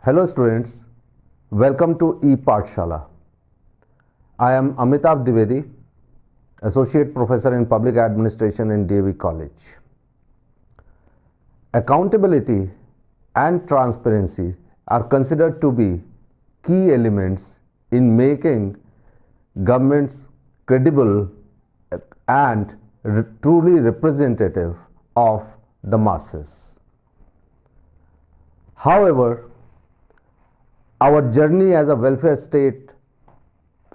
Hello students, welcome to e-Pathshala. I am Amitav Dwivedi, Associate Professor in Public Administration in DAV College. Accountability and transparency are considered to be key elements in making governments credible and truly representative of the masses. However, our journey as a welfare state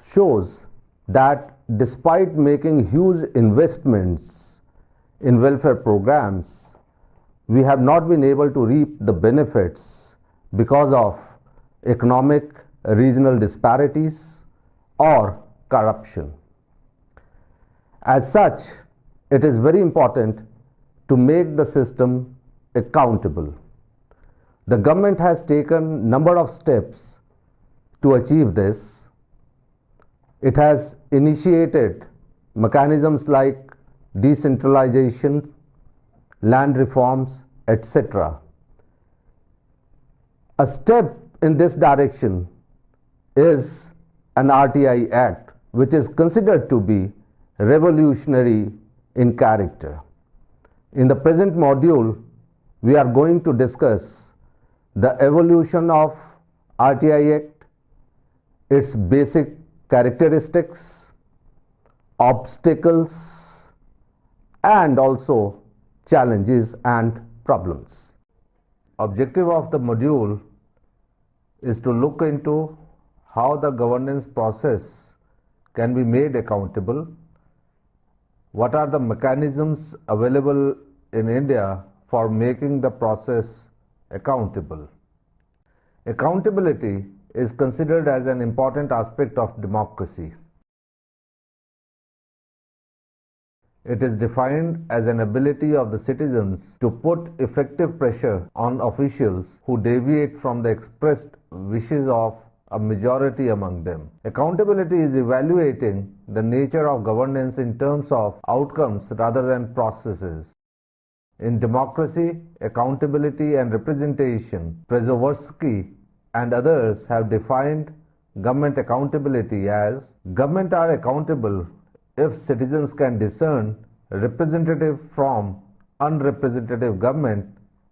shows that despite making huge investments in welfare programs, we have not been able to reap the benefits because of economic regional disparities or corruption. As such, it is very important to make the system accountable. The government has taken number of steps to achieve this. It has initiated mechanisms like decentralization, land reforms, etc. A step in this direction is an RTI Act, which is considered to be revolutionary in character. In the present module, we are going to discuss the evolution of RTI Act, its basic characteristics, obstacles, and also challenges and problems. Objective of the module is to look into how the governance process can be made accountable, what are the mechanisms available in India for making the process accountable. Accountability is considered as an important aspect of democracy. It is defined as an ability of the citizens to put effective pressure on officials who deviate from the expressed wishes of a majority among them. Accountability is evaluating the nature of governance in terms of outcomes rather than processes. In democracy, accountability and representation, Przeworski and others have defined government accountability as government are accountable if citizens can discern representative from unrepresentative government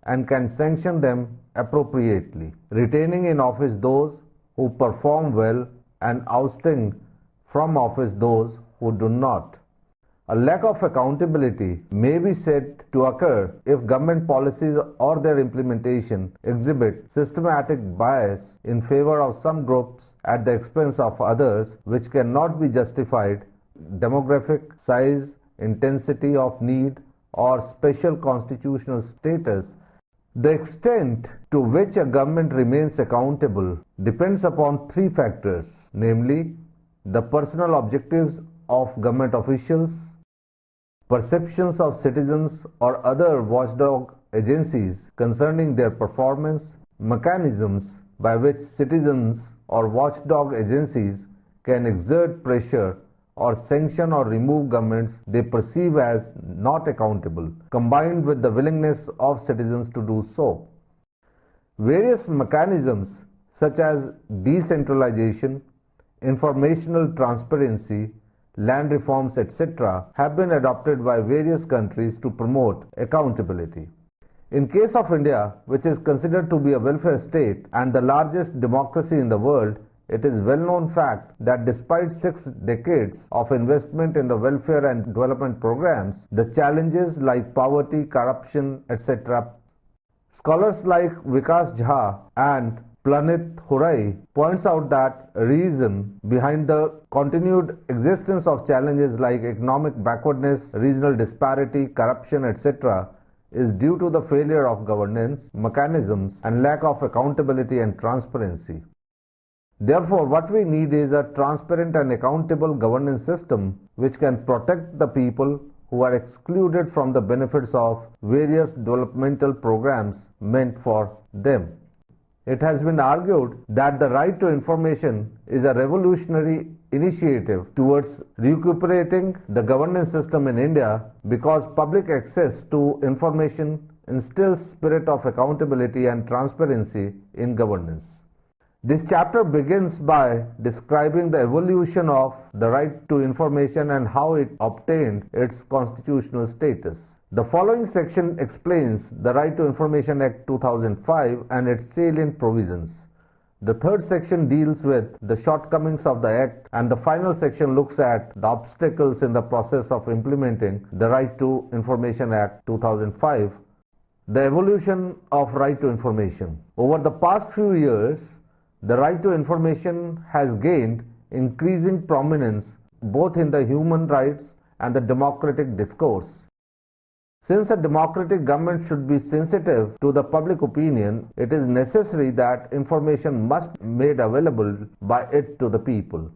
and can sanction them appropriately, retaining in office those who perform well and ousting from office those who do not. A lack of accountability may be said to occur if government policies or their implementation exhibit systematic bias in favor of some groups at the expense of others, which cannot be justified demographic, size, intensity of need, or special constitutional status. The extent to which a government remains accountable depends upon three factors, namely the personal objectives of government officials, perceptions of citizens or other watchdog agencies concerning their performance, mechanisms by which citizens or watchdog agencies can exert pressure or sanction or remove governments they perceive as not accountable, combined with the willingness of citizens to do so. Various mechanisms such as decentralization, informational transparency, land reforms, etc. have been adopted by various countries to promote accountability. In case of India, which is considered to be a welfare state and the largest democracy in the world, it is well-known fact that despite 6 decades of investment in the welfare and development programs, the challenges like poverty, corruption, etc. Scholars like Vikas Jha and Planit Hurai points out that reason behind the continued existence of challenges like economic backwardness, regional disparity, corruption, etc. is due to the failure of governance mechanisms and lack of accountability and transparency. Therefore, what we need is a transparent and accountable governance system which can protect the people who are excluded from the benefits of various developmental programs meant for them. It has been argued that the right to information is a revolutionary initiative towards recuperating the governance system in India because public access to information instills spirit of accountability and transparency in governance. This chapter begins by describing the evolution of the right to information and how it obtained its constitutional status. The following section explains the Right to Information Act 2005 and its salient provisions. The third section deals with the shortcomings of the Act, and the final section looks at the obstacles in the process of implementing the Right to Information Act 2005. The evolution of right to information. Over the past few years, the right to information has gained increasing prominence both in the human rights and the democratic discourse. Since a democratic government should be sensitive to the public opinion, it is necessary that information must be made available by it to the people.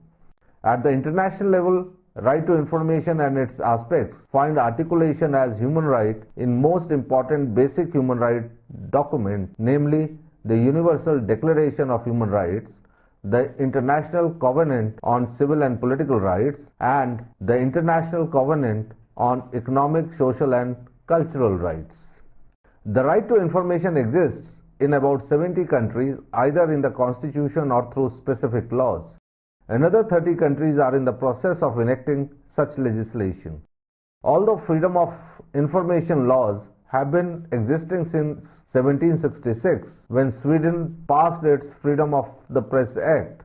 At the international level, right to information and its aspects find articulation as human right in most important basic human right document, namely the Universal Declaration of Human Rights, the International Covenant on Civil and Political Rights, and the International Covenant on Economic, Social and Cultural Rights. The right to information exists in about 70 countries, either in the constitution or through specific laws. Another 30 countries are in the process of enacting such legislation. Although freedom of information laws have been existing since 1766, when Sweden passed its Freedom of the Press Act,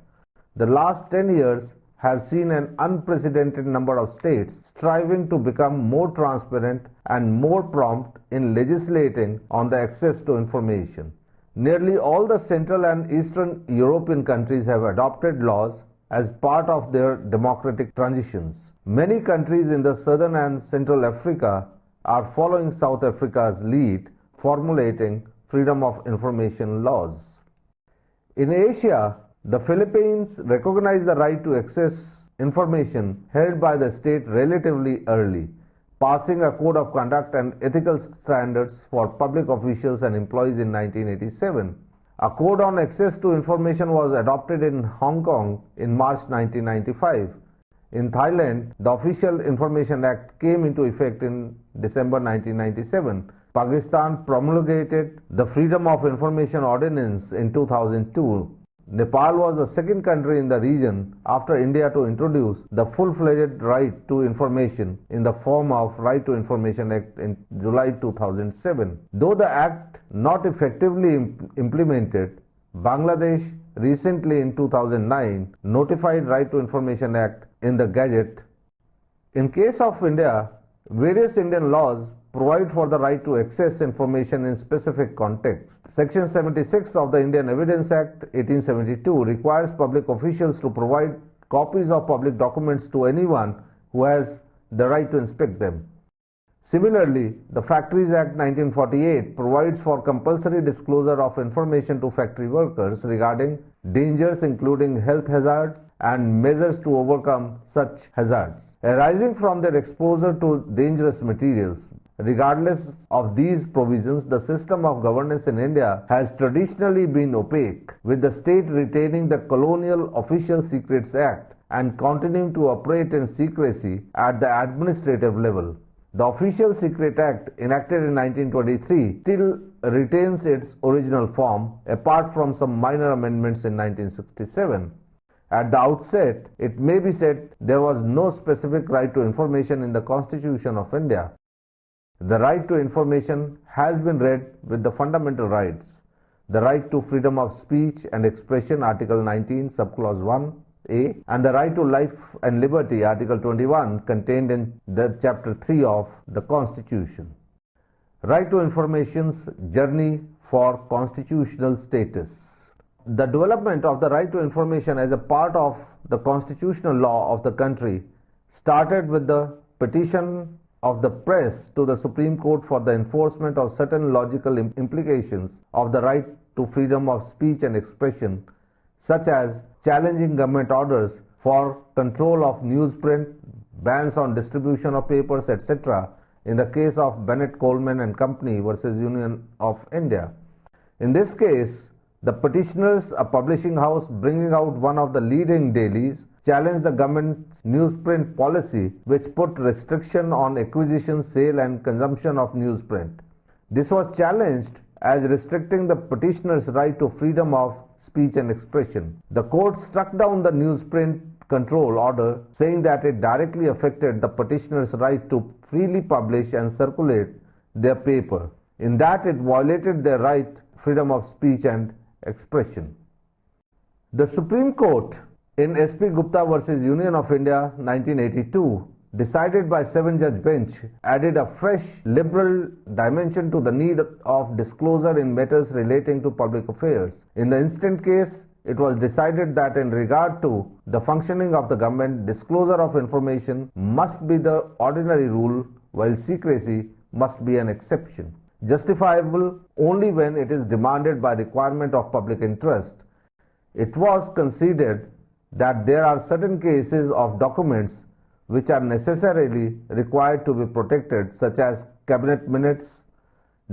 the last 10 years have seen an unprecedented number of states striving to become more transparent and more prompt in legislating on the access to information. Nearly all the Central and Eastern European countries have adopted laws as part of their democratic transitions. Many countries in the Southern and Central Africa are following South Africa's lead, formulating freedom of information laws. In Asia, the Philippines recognized the right to access information held by the state relatively early, passing a code of conduct and ethical standards for public officials and employees in 1987. A code on access to information was adopted in Hong Kong in March 1995. In Thailand, the Official Information Act came into effect in December 1997. Pakistan promulgated the Freedom of Information Ordinance in 2002. Nepal was the second country in the region after India to introduce the full-fledged right to information in the form of Right to Information Act in July 2007. Though the act not effectively implemented, Bangladesh recently in 2009 notified Right to Information Act in the Gazette. In case of India, various Indian laws provide for the right to access information in specific contexts. Section 76 of the Indian Evidence Act 1872 requires public officials to provide copies of public documents to anyone who has the right to inspect them. Similarly, the Factories Act 1948 provides for compulsory disclosure of information to factory workers regarding dangers including health hazards and measures to overcome such hazards arising from their exposure to dangerous materials. Regardless of these provisions, the system of governance in India has traditionally been opaque, with the state retaining the Colonial Official Secrets Act and continuing to operate in secrecy at the administrative level. The Official Secret Act, enacted in 1923, still retains its original form, apart from some minor amendments in 1967. At the outset, it may be said there was no specific right to information in the Constitution of India. The right to information has been read with the fundamental rights. The right to freedom of speech and expression, Article 19, Subclause 1A, and the right to life and liberty, Article 21, contained in the Chapter 3 of the Constitution. Right to information's journey for constitutional status. The development of the right to information as a part of the constitutional law of the country started with the petition of the press to the Supreme Court for the enforcement of certain logical implications of the right to freedom of speech and expression, such as challenging government orders for control of newsprint, bans on distribution of papers, etc. in the case of Bennett Coleman and Company versus Union of India. In this case, the petitioners, a publishing house bringing out one of the leading dailies, challenged the government's newsprint policy, which put restriction on acquisition, sale and consumption of newsprint. This was challenged as restricting the petitioner's right to freedom of speech and expression. The court struck down the newsprint control order, saying that it directly affected the petitioner's right to freely publish and circulate their paper, in that it violated their right freedom of speech and expression. The Supreme Court in S.P. Gupta versus Union of India 1982, decided by 7-judge bench, added a fresh liberal dimension to the need of disclosure in matters relating to public affairs. In the instant case, it was decided that in regard to the functioning of the government, disclosure of information must be the ordinary rule, while secrecy must be an exception, justifiable only when it is demanded by requirement of public interest. It was considered that there are certain cases of documents which are necessarily required to be protected, such as cabinet minutes,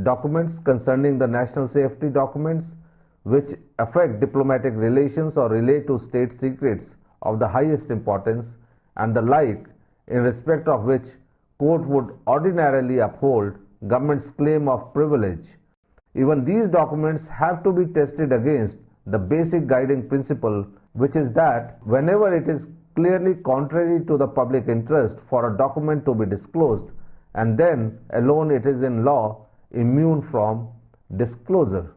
documents concerning the national safety, documents which affect diplomatic relations or relate to state secrets of the highest importance, and the like, in respect of which court would ordinarily uphold government's claim of privilege. Even these documents have to be tested against the basic guiding principle, which is that whenever it is clearly contrary to the public interest for a document to be disclosed, and then alone it is in law immune from disclosure.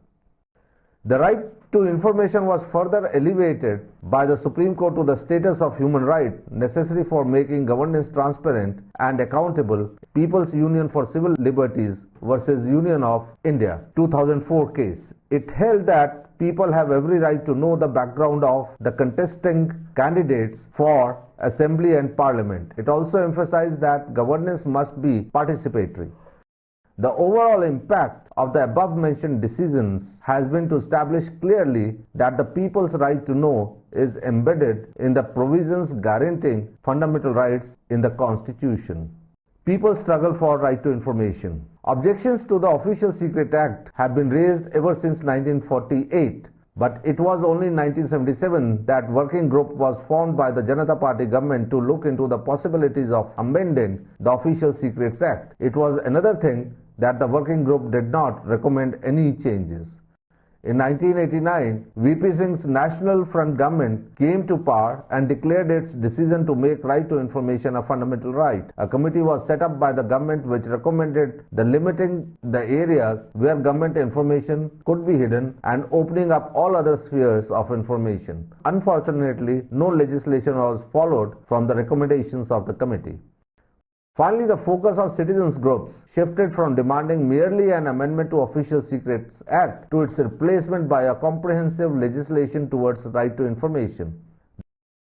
The right to information was further elevated by the Supreme Court to the status of human right necessary for making governance transparent and accountable. People's Union for Civil Liberties versus Union of India 2004 case. It held that people have every right to know the background of the contesting candidates for assembly and parliament. It also emphasized that governance must be participatory. The overall impact of the above mentioned decisions has been to establish clearly that the people's right to know is embedded in the provisions guaranteeing fundamental rights in the Constitution. People's struggle for right to information. Objections to the Official Secret Act have been raised ever since 1948. But it was only in 1977 that working group was formed by the Janata Party government to look into the possibilities of amending the Official Secrets Act. It was another thing that the working group did not recommend any changes. In 1989, VP Singh's National Front government came to power and declared its decision to make right to information a fundamental right. A committee was set up by the government which recommended the limiting the areas where government information could be hidden and opening up all other spheres of information. Unfortunately, no legislation was followed from the recommendations of the committee. Finally, the focus of citizens groups shifted from demanding merely an amendment to Official Secrets Act to its replacement by a comprehensive legislation towards right to information.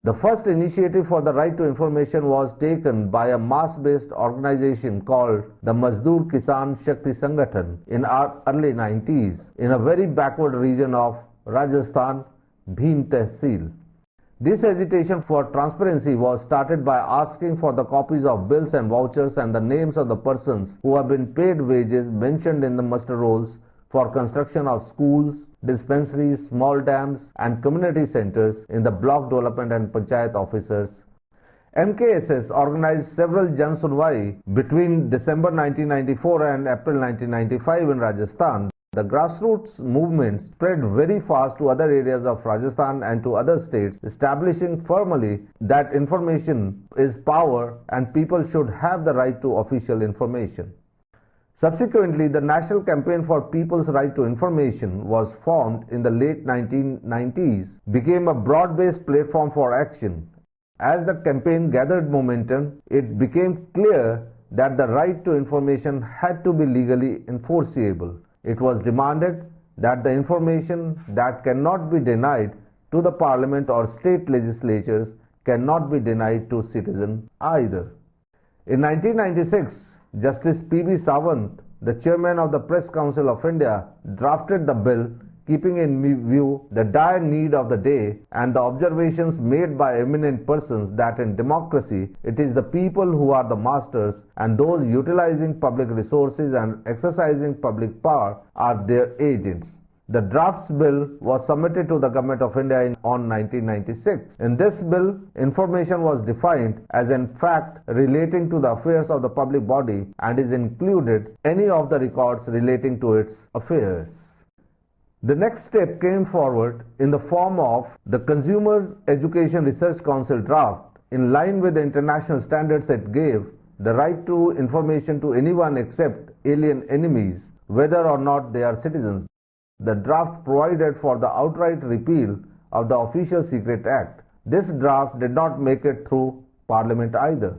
The first initiative for the right to information was taken by a mass-based organization called the Mazdoor Kisan Shakti Sangathan in our early 90s in a very backward region of Rajasthan, Bhim Tehsil. This agitation for transparency was started by asking for the copies of bills and vouchers and the names of the persons who have been paid wages mentioned in the muster rolls for construction of schools, dispensaries, small dams and community centers in the block development and panchayat offices. MKSS organized several Jan Sunwai between December 1994 and April 1995 in Rajasthan. The grassroots movement spread very fast to other areas of Rajasthan and to other states, establishing firmly that information is power and people should have the right to official information. Subsequently, the National Campaign for People's Right to Information was formed in the late 1990s, became a broad-based platform for action. As the campaign gathered momentum, it became clear that the right to information had to be legally enforceable. It was demanded that the information that cannot be denied to the parliament or state legislatures cannot be denied to citizens either. In 1996, Justice P.B. Sawant, the chairman of the Press Council of India, drafted the bill keeping in view the dire need of the day and the observations made by eminent persons that in democracy it is the people who are the masters and those utilizing public resources and exercising public power are their agents. The drafts bill was submitted to the Government of India on 1996. In this bill, information was defined as in fact relating to the affairs of the public body and is included any of the records relating to its affairs. The next step came forward in the form of the Consumer Education Research Council draft. In line with the international standards, it gave the right to information to anyone except alien enemies, whether or not they are citizens. The draft provided for the outright repeal of the Official Secret Act. This draft did not make it through Parliament either.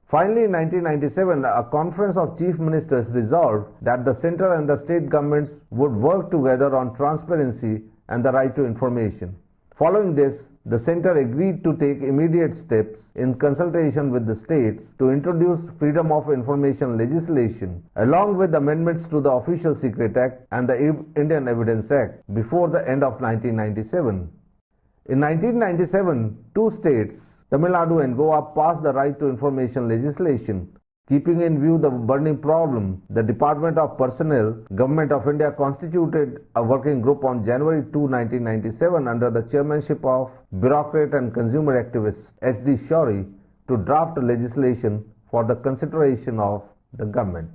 Finally, in 1997, a conference of chief ministers resolved that the central and the state governments would work together on transparency and the right to information. Following this, the centre agreed to take immediate steps in consultation with the states to introduce freedom of information legislation along with amendments to the Official Secret Act and the Indian Evidence Act before the end of 1997. In 1997, two states, Tamil Nadu and Goa, passed the right to information legislation. Keeping in view the burning problem, the Department of Personnel, Government of India constituted a working group on January 2, 1997 under the chairmanship of bureaucrat and consumer activist H.D. Shourie to draft legislation for the consideration of the government.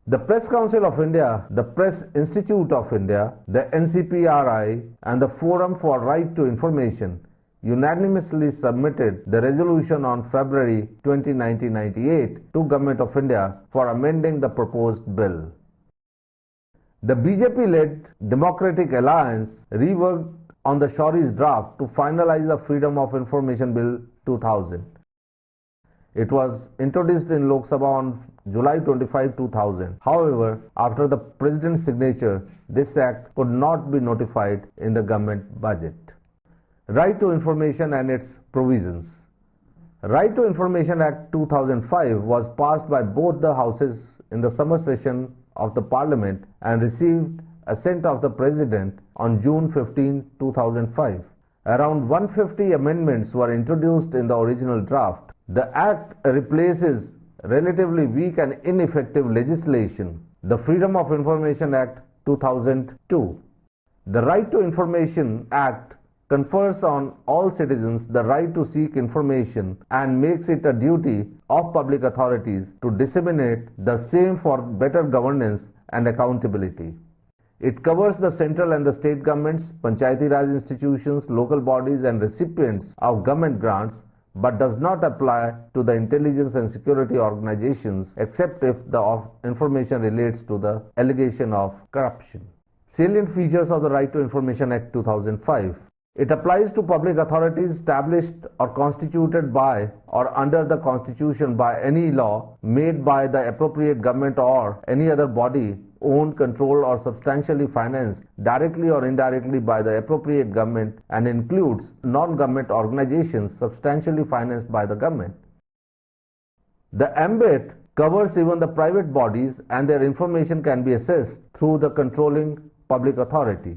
The Press Council of India, the Press Institute of India, the NCPRI and the Forum for Right to Information unanimously submitted the resolution on February 20, 1998 to Government of India for amending the proposed bill. The BJP-led Democratic Alliance reworked on the Shourie's draft to finalize the Freedom of Information Bill 2000. It was introduced in Lok Sabha on July 25, 2000. However, after the President's signature, this act could not be notified in the government budget. Right to Information and its provisions. Right to Information Act 2005 was passed by both the houses in the summer session of the Parliament and received assent of the President on June 15, 2005. Around 150 amendments were introduced in the original draft. The Act replaces relatively weak and ineffective legislation, the Freedom of Information Act 2002. The Right to Information Act confers on all citizens the right to seek information and makes it a duty of public authorities to disseminate the same for better governance and accountability. It covers the central and the state governments, Panchayati Raj institutions, local bodies and recipients of government grants, but does not apply to the intelligence and security organizations except if the information relates to the allegation of corruption. Salient features of the Right to Information Act 2005. It applies to public authorities established or constituted by or under the Constitution by any law made by the appropriate government or any other body owned, controlled or substantially financed directly or indirectly by the appropriate government and includes non-government organizations substantially financed by the government. The ambit covers even the private bodies and their information can be assessed through the controlling public authority.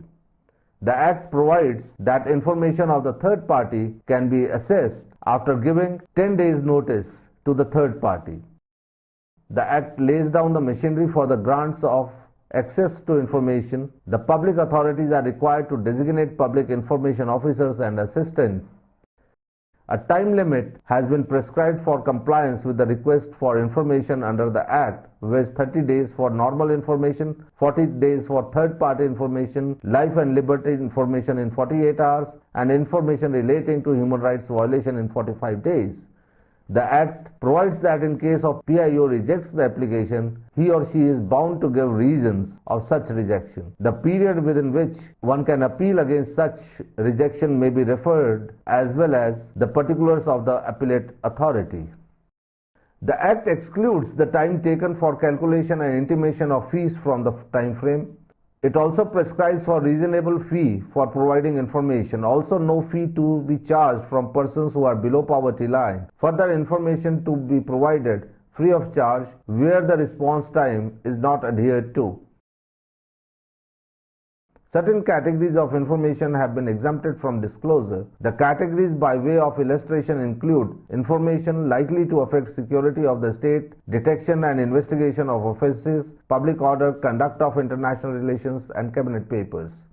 The Act provides that information of the third party can be assessed after giving 10 days notice to the third party. The Act lays down the machinery for the grants of access to information. The public authorities are required to designate public information officers and assistants. A time limit has been prescribed for compliance with the request for information under the Act, with 30 days for normal information, 40 days for third-party information, life and liberty information in 48 hours, and information relating to human rights violation in 45 days. The Act provides that in case of PIO rejects the application, he or she is bound to give reasons of such rejection. The period within which one can appeal against such rejection may be referred, as well as the particulars of the appellate authority. The Act excludes the time taken for calculation and intimation of fees from the time frame. It also prescribes for reasonable fee for providing information. Also, no fee to be charged from persons who are below poverty line. Further information to be provided free of charge where the response time is not adhered to. Certain categories of information have been exempted from disclosure. The categories by way of illustration include information likely to affect security of the state, detection and investigation of offences, public order, conduct of international relations, and cabinet papers.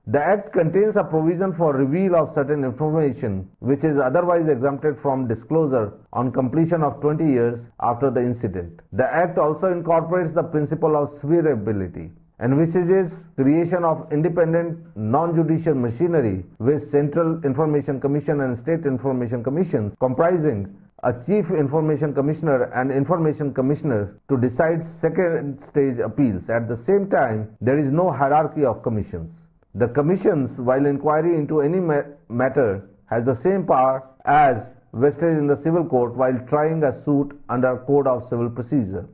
The Act contains a provision for reveal of certain information which is otherwise exempted from disclosure on completion of 20 years after the incident. The Act also incorporates the principle of severability, envisages creation of independent non-judicial machinery with Central Information Commission and State Information Commissions comprising a Chief Information Commissioner and Information Commissioner to decide second stage appeals. At the same time, there is no hierarchy of commissions. The commissions, while inquiry into any matter, has the same power as vested in the civil court while trying a suit under Code of Civil Procedure.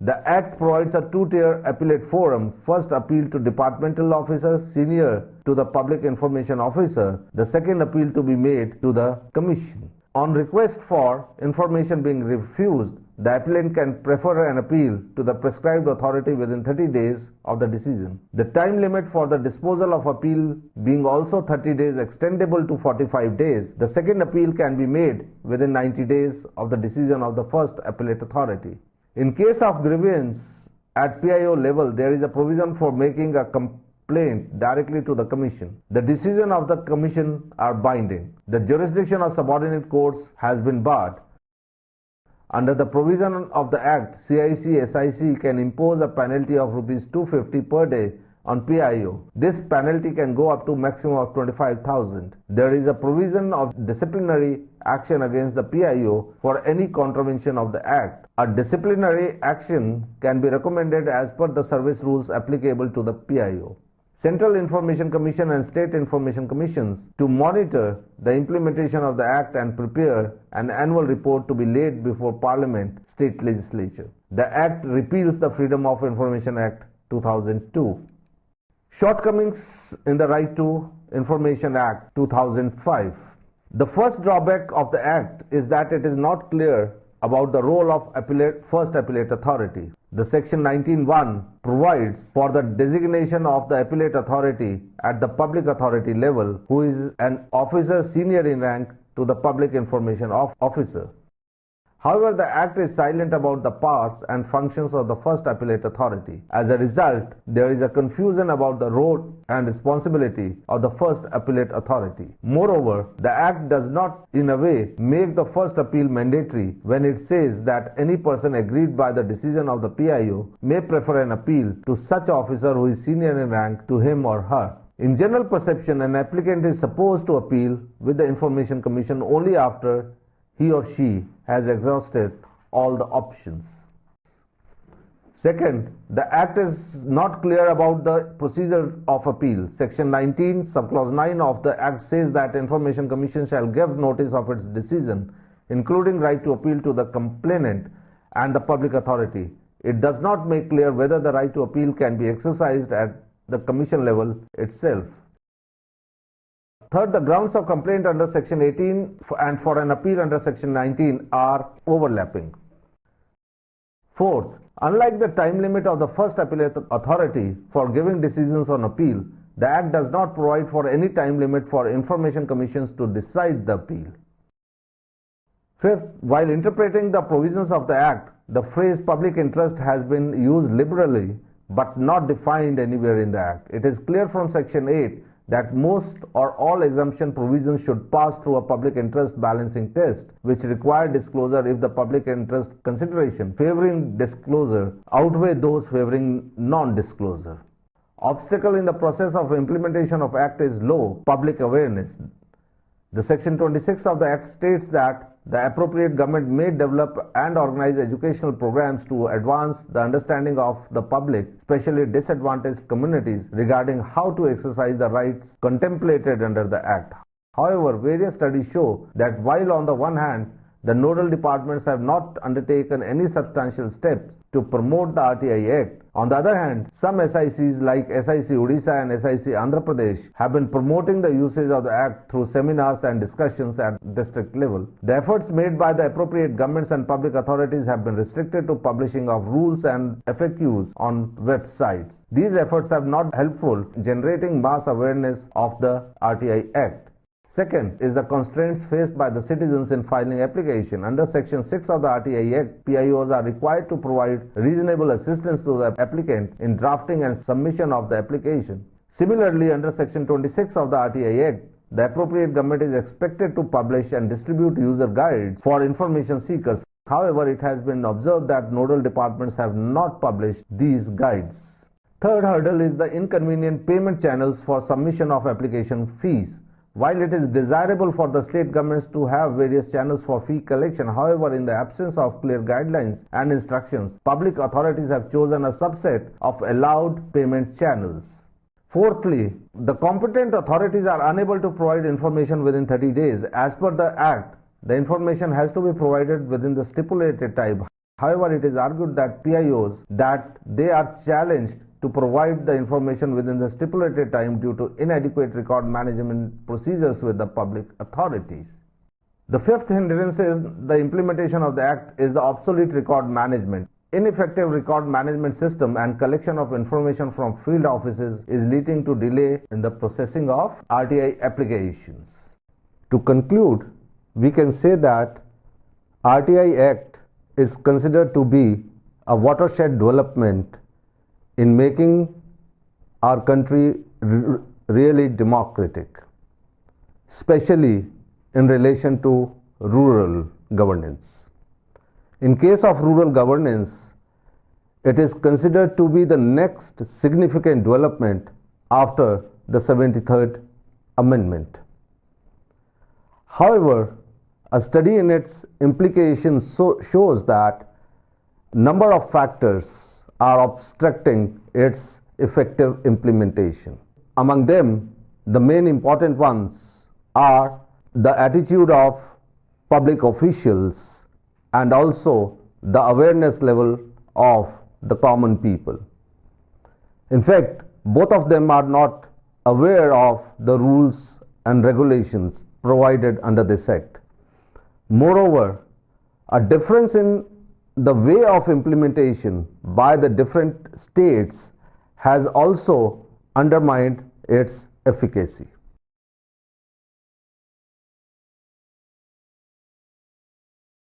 The Act provides a two-tier appellate forum. First, appeal to departmental officers senior to the public information officer. The second, appeal to be made to the commission. On request for information being refused, the appellant can prefer an appeal to the prescribed authority within 30 days of the decision. The time limit for the disposal of appeal being also 30 days extendable to 45 days, the second appeal can be made within 90 days of the decision of the first appellate authority. In case of grievance at PIO level, there is a provision for making a complaint directly to the Commission. The decision of the Commission are binding. The jurisdiction of subordinate courts has been barred. Under the provision of the Act, CIC/SIC can impose a penalty of Rs 250 per day on PIO. This penalty can go up to maximum of 25,000. There is a provision of disciplinary action against the PIO for any contravention of the Act. A disciplinary action can be recommended as per the service rules applicable to the PIO. Central Information Commission and State Information Commissions to monitor the implementation of the Act and prepare an annual report to be laid before Parliament, State Legislature. The Act repeals the Freedom of Information Act 2002. Shortcomings in the Right to Information Act 2005. The first drawback of the Act is that it is not clear about the role of first appellate authority. The Section 19(1) provides for the designation of the appellate authority at the public authority level, who is an officer senior in rank to the public information officer. However, the Act is silent about the powers and functions of the first appellate authority. As a result, there is a confusion about the role and responsibility of the first appellate authority. Moreover, the Act does not, in a way, make the first appeal mandatory when it says that any person aggrieved by the decision of the PIO may prefer an appeal to such officer who is senior in rank to him or her. In general perception, an applicant is supposed to appeal with the Information Commission only after he or she has exhausted all the options. Second, the Act is not clear about the procedure of appeal. Section 19, subclause 9 of the Act says that Information Commission shall give notice of its decision, including right to appeal to the complainant and the public authority. It does not make clear whether the right to appeal can be exercised at the Commission level itself. Third, the grounds of complaint under Section 18 and for an appeal under Section 19 are overlapping. Fourth, unlike the time limit of the first appellate authority for giving decisions on appeal, the Act does not provide for any time limit for information commissions to decide the appeal. Fifth, while interpreting the provisions of the Act, the phrase public interest has been used liberally but not defined anywhere in the Act. It is clear from Section 8 that most or all exemption provisions should pass through a public interest balancing test, which require disclosure if the public interest consideration favoring disclosure outweigh those favoring non-disclosure. Obstacle in the process of implementation of Act is low public awareness. The Section 26 of the Act states that the appropriate government may develop and organize educational programs to advance the understanding of the public, especially disadvantaged communities, regarding how to exercise the rights contemplated under the Act. However, various studies show that while on the one hand, the nodal departments have not undertaken any substantial steps to promote the RTI Act, On the other hand, some SICs like SIC Odisha and SIC Andhra Pradesh have been promoting the usage of the Act through seminars and discussions at district level. The efforts made by the appropriate governments and public authorities have been restricted to publishing of rules and FAQs on websites. These efforts have not helpful generating mass awareness of the RTI Act. Second is the constraints faced by the citizens in filing application. Under Section 6 of the RTI Act, PIOs are required to provide reasonable assistance to the applicant in drafting and submission of the application. Similarly, under Section 26 of the RTI Act, the appropriate government is expected to publish and distribute user guides for information seekers. However, it has been observed that nodal departments have not published these guides. Third hurdle is the inconvenient payment channels for submission of application fees. While it is desirable for the state governments to have various channels for fee collection, however, in the absence of clear guidelines and instructions, public authorities have chosen a subset of allowed payment channels. Fourthly, the competent authorities are unable to provide information within 30 days. As per the Act, the information has to be provided within the stipulated time. However, it is argued that PIOs that they are challenged to provide the information within the stipulated time due to inadequate record management procedures with the public authorities. The fifth hindrance is the implementation of the Act is the obsolete record management. Ineffective record management system and collection of information from field offices is leading to delay in the processing of RTI applications. To conclude, we can say that RTI Act is considered to be a watershed development in making our country really democratic, especially in relation to rural governance. In case of rural governance, it is considered to be the next significant development after the 73rd Amendment. However, a study in its implications shows that number of factors are obstructing its effective implementation. Among them, the main important ones are the attitude of public officials and also the awareness level of the common people. In fact, both of them are not aware of the rules and regulations provided under this Act. Moreover, a difference in the way of implementation by the different states has also undermined its efficacy.